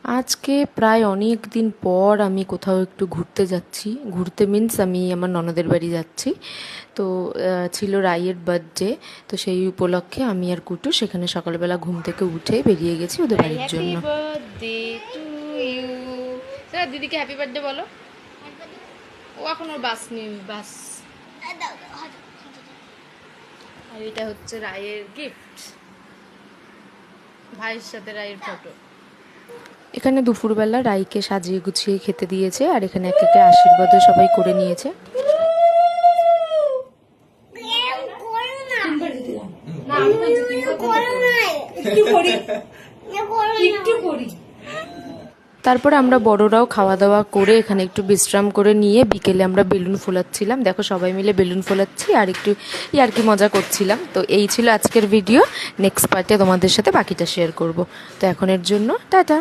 আজকে প্রায় অনেক দিন পর আমি কোথাও একটু ঘুরতে যাচ্ছি। ঘুরতে মিন্স আমি আমার ননদের বাড়ি যাচ্ছি। তো ছিল রাইয়ের বার্থডে। তো সেই উপলক্ষে আমি আর কুটু সেখানে সকালবেলা ঘুম থেকে উঠে বেরিয়ে গেছি ওদের বাড়ির জন্য। Happy birthday to you. দিদিকে হ্যাপি বার্থডে বলো। ও এখন ওর বাস নিয়ে বাস। আর এটা হচ্ছে রায়ের গিফট, ভাইয়ের সাথে রায়ের ফটো। এখানে দুপুরবেলা রাইকে সাজিয়ে গুছিয়ে খেতে দিয়েছে, আর এখানে এক একটা আশীর্বাদও সবাই করে নিয়েছে। তারপর আমরা বড়রাও খাওয়া দাওয়া করে এখানে একটু বিশ্রাম করে নিয়ে বিকেলে আমরা বেলুন ফোলাচ্ছিলাম। দেখো সবাই মিলে বেলুন ফোলাচ্ছি আর একটু ইয়ার্কি মজা করছিলাম। তো এই ছিল আজকের ভিডিও। নেক্সট পার্টে তোমাদের সাথে বাকিটা শেয়ার করব। তো এখনের জন্য টাটা।